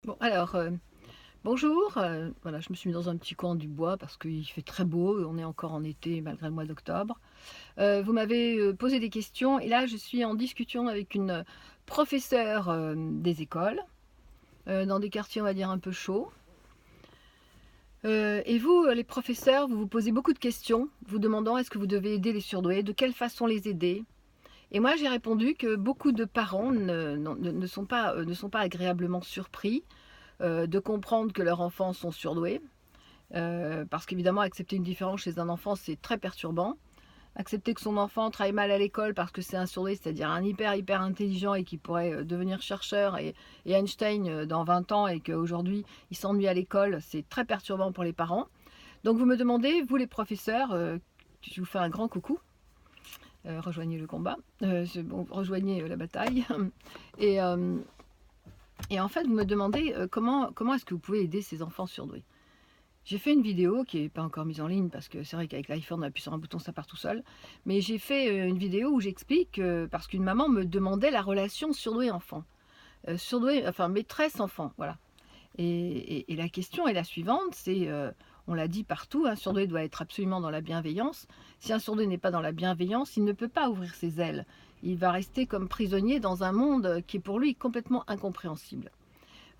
Bon, alors, bonjour. Voilà, je me suis mis dans un petit coin du bois parce qu'il fait très beau. On est encore en été malgré le mois d'octobre. Vous m'avez posé des questions et là, je suis en discussion avec une professeure des écoles dans des quartiers, on va dire, un peu chauds. Et vous, les professeurs, vous vous posez beaucoup de questions, vous demandant est-ce que vous devez aider les surdoués, de quelle façon les aider. Et moi, j'ai répondu que beaucoup de parents ne sont pas agréablement surpris de comprendre que leurs enfants sont surdoués. Parce qu'évidemment, accepter une différence chez un enfant, c'est très perturbant. Accepter que son enfant travaille mal à l'école parce que c'est un surdoué, c'est-à-dire un hyper intelligent et qui pourrait devenir chercheur et Einstein dans 20 ans et qu'aujourd'hui il s'ennuie à l'école, c'est très perturbant pour les parents. Donc vous me demandez, vous les professeurs, je vous fais un grand coucou, rejoignez le combat, bon, rejoignez la bataille. Et, euh, et en fait, vous me demandez comment est-ce que vous pouvez aider ces enfants surdoués. J'ai fait une vidéo qui n'est pas encore mise en ligne parce que c'est vrai qu'avec l'iPhone, on appuie sur un bouton, ça part tout seul. Mais j'ai fait une vidéo où j'explique, parce qu'une maman me demandait la relation surdoué-enfant. Surdoué, enfin maîtresse-enfant, voilà. Et la question est la suivante, c'est, on l'a dit partout, un surdoué doit être absolument dans la bienveillance. Si un surdoué n'est pas dans la bienveillance, il ne peut pas ouvrir ses ailes. Il va rester comme prisonnier dans un monde qui est pour lui complètement incompréhensible.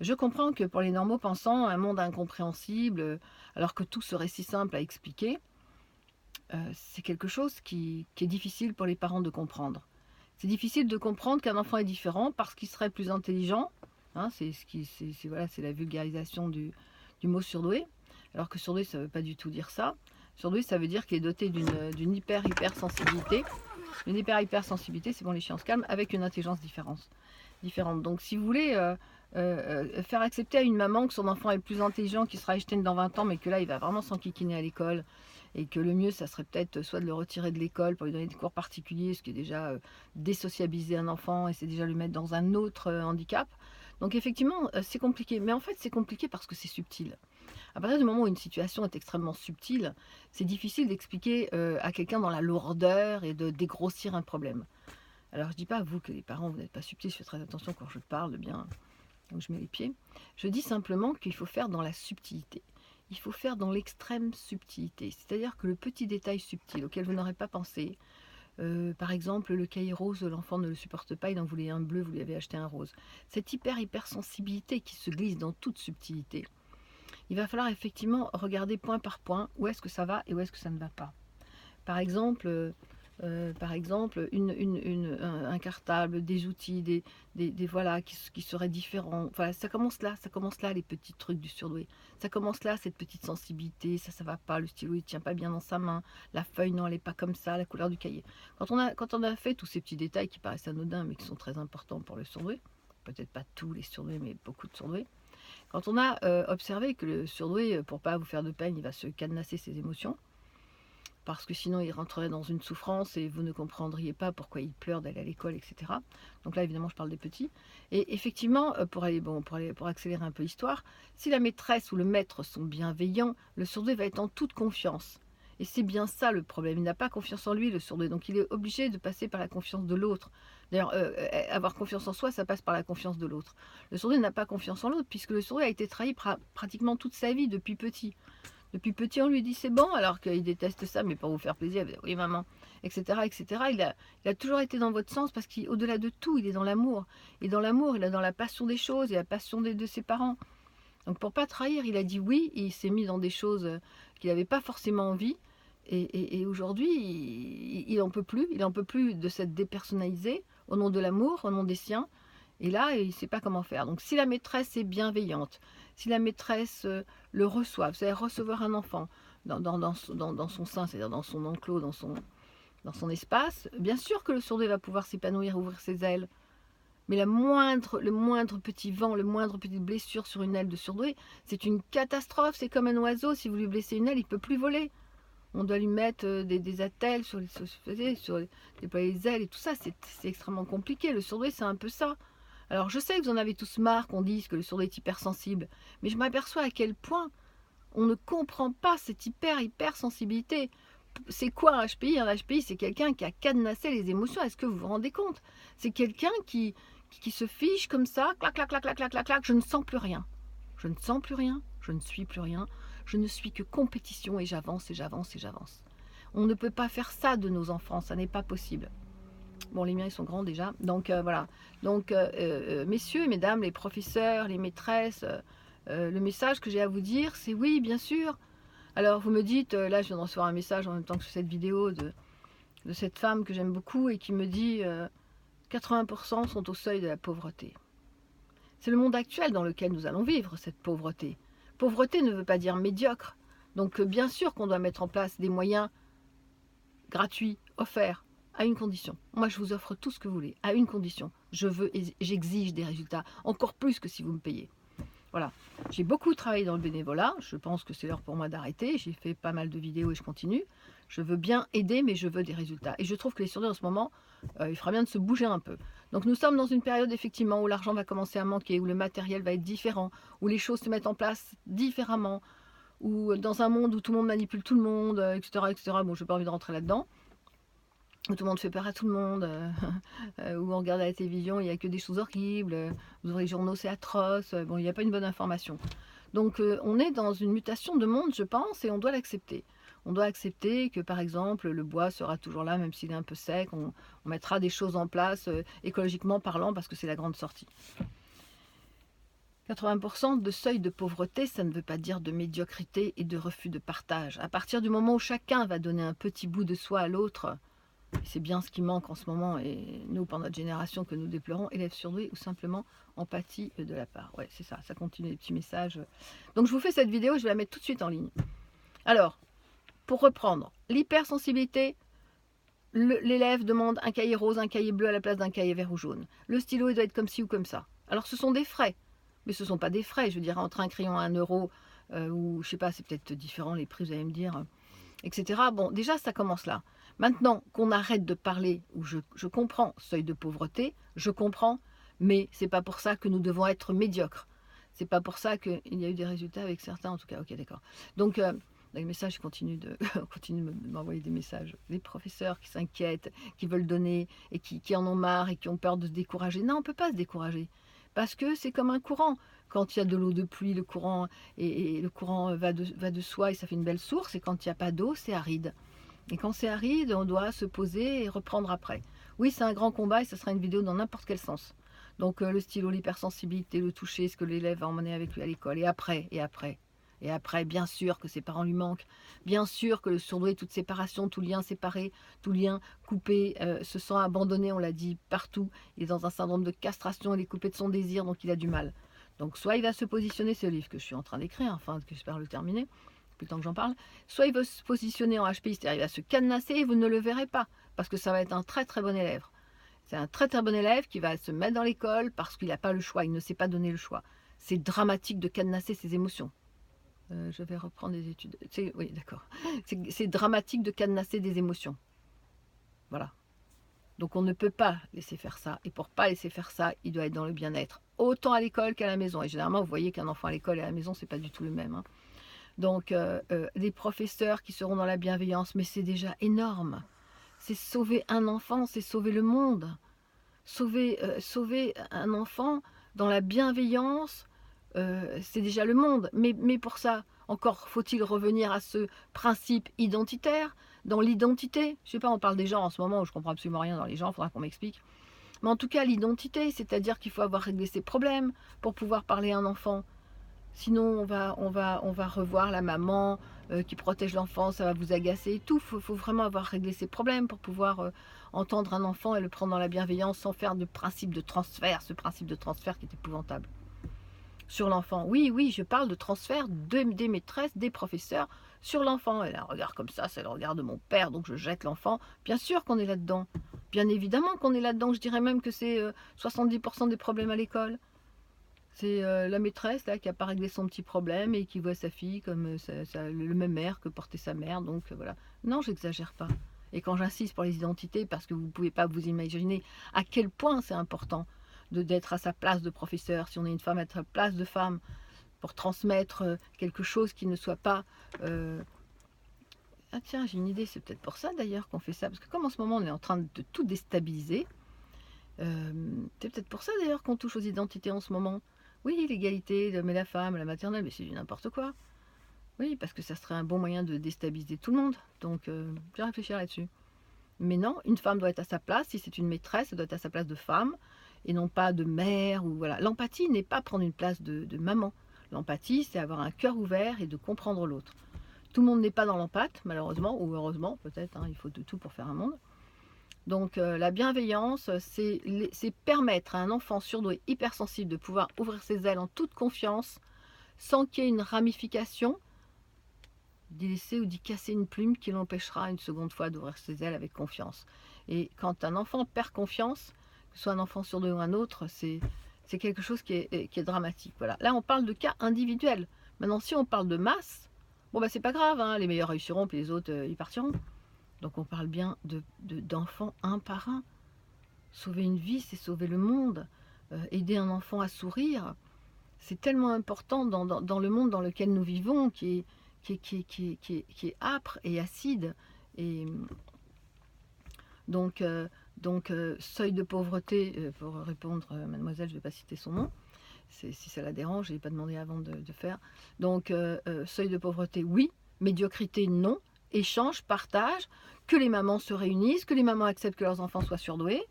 Je comprends que pour les normaux pensants, un monde incompréhensible, alors que tout serait si simple à expliquer, c'est quelque chose qui est difficile pour les parents de comprendre. C'est difficile de comprendre qu'un enfant est différent parce qu'il serait plus intelligent. Hein, voilà, c'est la vulgarisation du mot surdoué. Alors que surdoué, ça ne veut pas du tout dire ça. Surdoué, ça veut dire qu'il est doté d'une hyper sensibilité. Une hyper sensibilité, c'est bon, les chiens se calment, avec une intelligence différente. Donc si vous voulez faire accepter à une maman que son enfant est plus intelligent, qu'il sera Einstein dans 20 ans, mais que là il va vraiment s'enquiquiner à l'école, et que le mieux ça serait peut-être soit de le retirer de l'école pour lui donner des cours particuliers, ce qui est déjà désociabiliser un enfant, et c'est déjà le mettre dans un autre handicap. Donc effectivement c'est compliqué, mais en fait c'est compliqué parce que c'est subtil. À partir du moment où une situation est extrêmement subtile, c'est difficile d'expliquer à quelqu'un dans la lourdeur et de dégrossir un problème. Alors je ne dis pas, vous, que les parents, vous n'êtes pas subtils, je fais très attention quand je parle bien où je mets les pieds. Je dis simplement qu'il faut faire dans la subtilité. Il faut faire dans l'extrême subtilité. C'est-à-dire que le petit détail subtil auquel vous n'aurez pas pensé, par exemple, le cahier rose, l'enfant ne le supporte pas, il en voulait un bleu, vous lui avez acheté un rose. Cette hyper sensibilité qui se glisse dans toute subtilité, il va falloir effectivement regarder point par point où est-ce que ça va et où est-ce que ça ne va pas. Par exemple, un cartable, des outils, voilà, qui seraient différents. Voilà, ça commence là les petits trucs du surdoué. Ça commence là, cette petite sensibilité, ça va pas, le stylo il tient pas bien dans sa main, la feuille non elle est pas comme ça, la couleur du cahier. Quand on a fait tous ces petits détails qui paraissent anodins mais qui sont très importants pour le surdoué, peut-être pas tous les surdoués mais beaucoup de surdoués, quand on a observé que le surdoué, pour pas vous faire de peine, il va se cadenasser ses émotions, parce que sinon il rentrerait dans une souffrance et vous ne comprendriez pas pourquoi il pleure d'aller à l'école, etc. Donc là, évidemment, je parle des petits. Et effectivement, pour accélérer un peu l'histoire, si la maîtresse ou le maître sont bienveillants, le surdoué va être en toute confiance. Et c'est bien ça le problème. Il n'a pas confiance en lui, le surdoué. Donc il est obligé de passer par la confiance de l'autre. D'ailleurs, avoir confiance en soi, ça passe par la confiance de l'autre. Le surdoué n'a pas confiance en l'autre, puisque le surdoué a été trahi pratiquement toute sa vie depuis petit. Depuis petit, on lui dit c'est bon, alors qu'il déteste ça, mais pour vous faire plaisir, il dit, oui maman, etc. etc. Il a toujours été dans votre sens parce qu'au-delà de tout, il est dans l'amour. Et dans l'amour, il est dans la passion des choses et la passion de ses parents. Donc pour pas trahir, il a dit oui, et il s'est mis dans des choses qu'il n'avait pas forcément envie. Et aujourd'hui, il en peut plus. Il en peut plus de s'être dépersonnalisé au nom de l'amour, au nom des siens. Et là, il ne sait pas comment faire. Donc si la maîtresse est bienveillante, si la maîtresse le reçoit, vous savez, recevoir un enfant dans son sein, c'est-à-dire dans son enclos, dans son espace, bien sûr que le sourd va pouvoir s'épanouir, ouvrir ses ailes. Mais le moindre petit vent, le moindre petite blessure sur une aile de surdoué, c'est une catastrophe. C'est comme un oiseau, si vous lui blessez une aile, il ne peut plus voler. On doit lui mettre des attelles déployer les ailes et tout ça, c'est extrêmement compliqué. Le surdoué, c'est un peu ça. Alors je sais que vous en avez tous marre qu'on dise que le sourd est hypersensible, mais je m'aperçois à quel point on ne comprend pas cette hyper sensibilité. C'est quoi un HPI? Un HPI, c'est quelqu'un qui a cadenassé les émotions. Est-ce que vous vous rendez compte? C'est quelqu'un qui se fiche comme ça, clac, clac, clac, clac, clac, clac, clac, je ne sens plus rien. Je ne sens plus rien, je ne suis plus rien, je ne suis que compétition et j'avance et j'avance et j'avance. On ne peut pas faire ça de nos enfants, ça n'est pas possible. Bon, les miens, ils sont grands déjà, donc voilà. Donc, messieurs et mesdames, les professeurs, les maîtresses, le message que j'ai à vous dire, c'est oui, bien sûr. Alors, vous me dites, là, je viens de recevoir un message en même temps que cette vidéo de cette femme que j'aime beaucoup et qui me dit 80% sont au seuil de la pauvreté. C'est le monde actuel dans lequel nous allons vivre, cette pauvreté. Pauvreté ne veut pas dire médiocre. Donc bien sûr qu'on doit mettre en place des moyens gratuits, offerts, à une condition. Moi, je vous offre tout ce que vous voulez, à une condition. Je veux et j'exige des résultats, encore plus que si vous me payez. Voilà. J'ai beaucoup travaillé dans le bénévolat. Je pense que c'est l'heure pour moi d'arrêter. J'ai fait pas mal de vidéos et je continue. Je veux bien aider, mais je veux des résultats. Et je trouve que les surdoués en ce moment, il fera bien de se bouger un peu. Donc nous sommes dans une période effectivement où l'argent va commencer à manquer, où le matériel va être différent, où les choses se mettent en place différemment, où dans un monde où tout le monde manipule tout le monde, etc., etc. Bon, je n'ai pas envie de rentrer là-dedans. Où tout le monde fait peur à tout le monde, où on regarde à la télévision, il n'y a que des choses horribles, vous ouvrez les journaux, c'est atroce, bon, il n'y a pas une bonne information. Donc on est dans une mutation de monde, je pense, et on doit l'accepter. On doit accepter que, par exemple, le bois sera toujours là, même s'il est un peu sec, on mettra des choses en place, écologiquement parlant, parce que c'est la grande sortie. 80% de seuil de pauvreté, ça ne veut pas dire de médiocrité et de refus de partage. À partir du moment où chacun va donner un petit bout de soi à l'autre, c'est bien ce qui manque en ce moment, et nous, pendant notre génération que nous déplorons, élèves surdoués ou simplement empathie de la part. Ouais, c'est ça, ça continue les petits messages. Donc je vous fais cette vidéo, je vais la mettre tout de suite en ligne. Alors, pour reprendre, l'hypersensibilité, l'élève demande un cahier rose, un cahier bleu à la place d'un cahier vert ou jaune. Le stylo, il doit être comme ci ou comme ça. Alors ce sont des frais, mais ce ne sont pas des frais. Je dirais entre un crayon à 1 euro, ou je sais pas, c'est peut-être différent les prix, vous allez me dire, etc. Bon, déjà, ça commence là. Maintenant qu'on arrête de parler, où je comprends, seuil de pauvreté, je comprends, mais c'est pas pour ça que nous devons être médiocres. C'est pas pour ça qu'il y a eu des résultats avec certains, en tout cas. Ok, d'accord. Donc, les messages continuent de m'envoyer des messages. Les professeurs qui s'inquiètent, qui veulent donner, et qui en ont marre, et qui ont peur de se décourager. Non, on ne peut pas se décourager. Parce que c'est comme un courant. Quand il y a de l'eau de pluie, le courant, et le courant va de soi, et ça fait une belle source. Et quand il n'y a pas d'eau, c'est aride. Et quand c'est aride, on doit se poser et reprendre après. Oui, c'est un grand combat et ce sera une vidéo dans n'importe quel sens. Donc le stylo, l'hypersensibilité, le toucher, ce que l'élève va emmener avec lui à l'école. Et après, et après. Et après, bien sûr que ses parents lui manquent. Bien sûr que le surdoué, toute séparation, tout lien séparé, tout lien coupé, se sent abandonné, on l'a dit, partout. Il est dans un syndrome de castration, il est coupé de son désir, donc il a du mal. Donc soit il va se positionner, c'est le livre que je suis en train d'écrire, enfin que j'espère le terminer, plus le temps que j'en parle, soit il veut se positionner en HPI, c'est-à-dire il va se cadenasser et vous ne le verrez pas, parce que ça va être un très très bon élève. C'est un très très bon élève qui va se mettre dans l'école parce qu'il n'a pas le choix, il ne sait pas donner le choix. C'est dramatique de cadenasser ses émotions. Je vais reprendre des études. Oui, d'accord. C'est dramatique de cadenasser des émotions. Voilà. Donc on ne peut pas laisser faire ça. Et pour ne pas laisser faire ça, il doit être dans le bien-être. Autant à l'école qu'à la maison. Et généralement, vous voyez qu'un enfant à l'école et à la maison, c'est pas du tout le même. Hein. Donc, des professeurs qui seront dans la bienveillance, mais c'est déjà énorme. C'est sauver un enfant, c'est sauver le monde. Sauver un enfant dans la bienveillance, c'est déjà le monde. Mais pour ça, encore faut-il revenir à ce principe identitaire, dans l'identité. Je sais pas, on parle des gens en ce moment où je comprends absolument rien dans les gens, il faudra qu'on m'explique. Mais en tout cas, l'identité, c'est-à-dire qu'il faut avoir réglé ses problèmes pour pouvoir parler à un enfant. Sinon, on va revoir la maman qui protège l'enfant, ça va vous agacer et tout. Il faut vraiment avoir réglé ses problèmes pour pouvoir entendre un enfant et le prendre dans la bienveillance sans faire de principe de transfert, ce principe de transfert qui est épouvantable. Sur l'enfant, oui, oui, je parle de transfert des maîtresses, des professeurs sur l'enfant. Elle a un regard comme ça, c'est le regard de mon père, donc je jette l'enfant. Bien sûr qu'on est là-dedans. Bien évidemment qu'on est là-dedans. Je dirais même que c'est 70% des problèmes à l'école. C'est la maîtresse là qui n'a pas réglé son petit problème et qui voit sa fille comme le même air que portait sa mère. Donc voilà. Non, j'exagère pas. Et quand j'insiste pour les identités, parce que vous ne pouvez pas vous imaginer à quel point c'est important d'être à sa place de professeur, si on est une femme, être à sa place de femme, pour transmettre quelque chose qui ne soit pas... Ah tiens, j'ai une idée, c'est peut-être pour ça d'ailleurs qu'on fait ça, parce que comme en ce moment on est en train de tout déstabiliser, c'est peut-être pour ça d'ailleurs qu'on touche aux identités en ce moment. Oui, l'égalité d'homme et la femme, la maternelle, mais c'est du n'importe quoi. Oui, parce que ça serait un bon moyen de déstabiliser tout le monde. Donc, je vais réfléchir là-dessus. Mais non, une femme doit être à sa place. Si c'est une maîtresse, elle doit être à sa place de femme et non pas de mère. Ou voilà. L'empathie n'est pas prendre une place de maman. L'empathie, c'est avoir un cœur ouvert et de comprendre l'autre. Tout le monde n'est pas dans l'empathie, malheureusement, ou heureusement, peut-être, hein, il faut de tout pour faire un monde. Donc la bienveillance, c'est permettre à un enfant surdoué hypersensible de pouvoir ouvrir ses ailes en toute confiance, sans qu'il y ait une ramification, d'y laisser ou d'y casser une plume qui l'empêchera une seconde fois d'ouvrir ses ailes avec confiance. Et quand un enfant perd confiance, que ce soit un enfant surdoué ou un autre, c'est quelque chose qui est dramatique. Voilà. Là, on parle de cas individuels. Maintenant, si on parle de masse, bon, bah, c'est pas grave, hein, les meilleurs réussiront, puis les autres, ils partiront. Donc on parle bien d'enfants un par un. Sauver une vie, c'est sauver le monde. Aider un enfant à sourire, c'est tellement important dans le monde dans lequel nous vivons, qui est âpre et acide. Et donc, seuil de pauvreté, pour répondre, mademoiselle, je ne vais pas citer son nom, si ça la dérange, je n'ai pas demandé avant de faire. Donc, seuil de pauvreté, oui. Médiocrité, non. Échange, partage, que les mamans se réunissent, que les mamans acceptent que leurs enfants soient surdoués.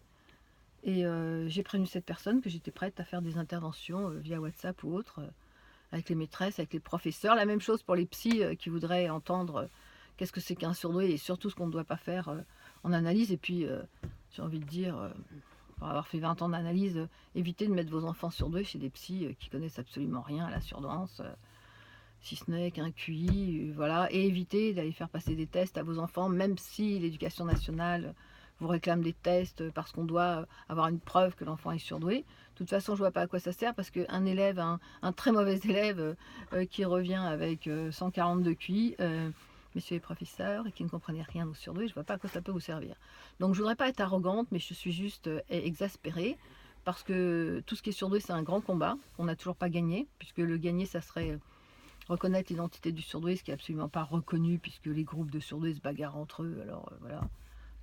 Et j'ai prévenu cette personne que j'étais prête à faire des interventions via WhatsApp ou autre, avec les maîtresses, avec les professeurs. La même chose pour les psys qui voudraient entendre qu'est-ce que c'est qu'un surdoué et surtout ce qu'on ne doit pas faire en analyse. Et puis, j'ai envie de dire, pour avoir fait 20 ans d'analyse, évitez de mettre vos enfants surdoués chez des psys qui connaissent absolument rien à la surdouance, si ce n'est qu'un QI, voilà. Et évitez d'aller faire passer des tests à vos enfants, même si l'éducation nationale vous réclame des tests parce qu'on doit avoir une preuve que l'enfant est surdoué. De toute façon, je ne vois pas à quoi ça sert parce qu'un élève, un très mauvais élève qui revient avec 142 QI, messieurs les professeurs, et qui ne comprenaient rien aux surdoués, je ne vois pas à quoi ça peut vous servir. Donc je ne voudrais pas être arrogante, mais je suis juste exaspérée parce que tout ce qui est surdoué, c'est un grand combat. On n'a toujours pas gagné, puisque le gagner, ça serait reconnaître l'identité du surdoué, ce qui n'est absolument pas reconnu, puisque les groupes de surdoués se bagarrent entre eux. Alors voilà.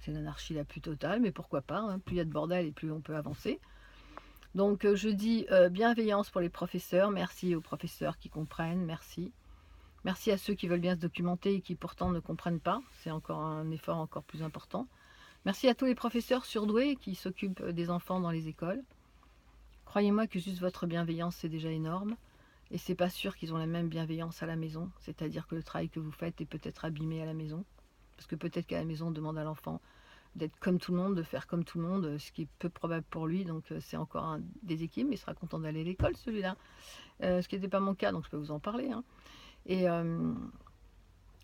C'est l'anarchie la plus totale, mais pourquoi pas, hein, plus il y a de bordel et plus on peut avancer. Donc je dis bienveillance pour les professeurs, merci aux professeurs qui comprennent, merci. Merci à ceux qui veulent bien se documenter et qui pourtant ne comprennent pas, c'est encore un effort encore plus important. Merci à tous les professeurs surdoués qui s'occupent des enfants dans les écoles. Croyez-moi que juste votre bienveillance, c'est déjà énorme. Et c'est pas sûr qu'ils ont la même bienveillance à la maison, c'est-à-dire que le travail que vous faites est peut-être abîmé à la maison. Parce que peut-être qu'à la maison, on demande à l'enfant d'être comme tout le monde, de faire comme tout le monde, ce qui est peu probable pour lui. Donc c'est encore un déséquilibre, mais il sera content d'aller à l'école, celui-là. Ce qui n'était pas mon cas, donc je peux vous en parler. Hein. Et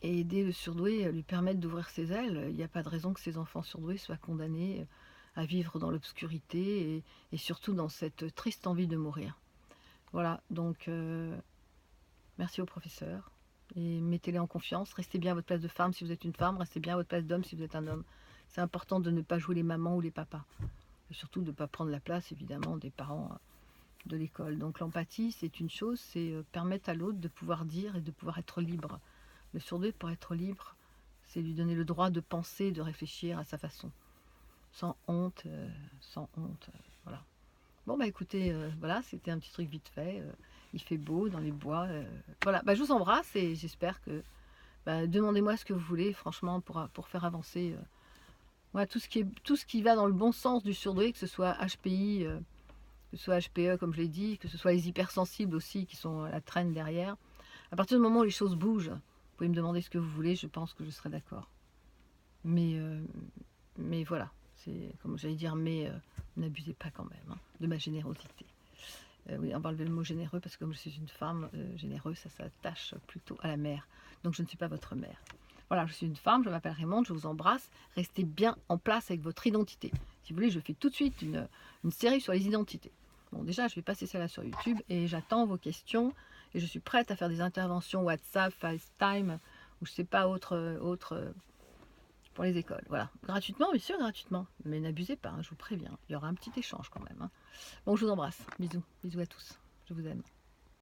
aider le surdoué, lui permettre d'ouvrir ses ailes. Il n'y a pas de raison que ces enfants surdoués soient condamnés à vivre dans l'obscurité et surtout dans cette triste envie de mourir. Voilà, donc merci aux professeurs. Et mettez-les en confiance. Restez bien à votre place de femme si vous êtes une femme. Restez bien à votre place d'homme si vous êtes un homme. C'est important de ne pas jouer les mamans ou les papas. Et surtout de ne pas prendre la place, évidemment, des parents de l'école. Donc l'empathie, c'est une chose, c'est permettre à l'autre de pouvoir dire et de pouvoir être libre. Le surdoué, pour être libre, c'est lui donner le droit de penser, de réfléchir à sa façon. Sans honte, voilà. Bon, bah écoutez, voilà, c'était un petit truc vite fait. Il fait beau dans les bois. Voilà, bah, je vous embrasse et j'espère que... Bah, demandez-moi ce que vous voulez, franchement, pour faire avancer voilà, tout ce qui va dans le bon sens du surdoué, que ce soit HPI, que ce soit HPE, comme je l'ai dit, que ce soit les hypersensibles aussi, qui sont à la traîne derrière. À partir du moment où les choses bougent, vous pouvez me demander ce que vous voulez, je pense que je serai d'accord. Mais voilà, c'est comme j'allais dire, mais n'abusez pas quand même hein, de ma générosité. Oui, on va enlever le mot généreux parce que comme je suis une femme généreuse, ça s'attache plutôt à la mère. Donc je ne suis pas votre mère. Voilà, je suis une femme, je m'appelle Raymonde, je vous embrasse. Restez bien en place avec votre identité. Si vous voulez, je fais tout de suite une série sur les identités. Bon, déjà, je vais passer celle-là sur YouTube et j'attends vos questions. Et je suis prête à faire des interventions WhatsApp, FaceTime ou je sais pas, autre pour les écoles. Voilà, gratuitement, bien sûr, gratuitement. Mais n'abusez pas, hein, je vous préviens. Il y aura un petit échange quand même. Hein. Bon, je vous embrasse. Bisous. Bisous à tous. Je vous aime.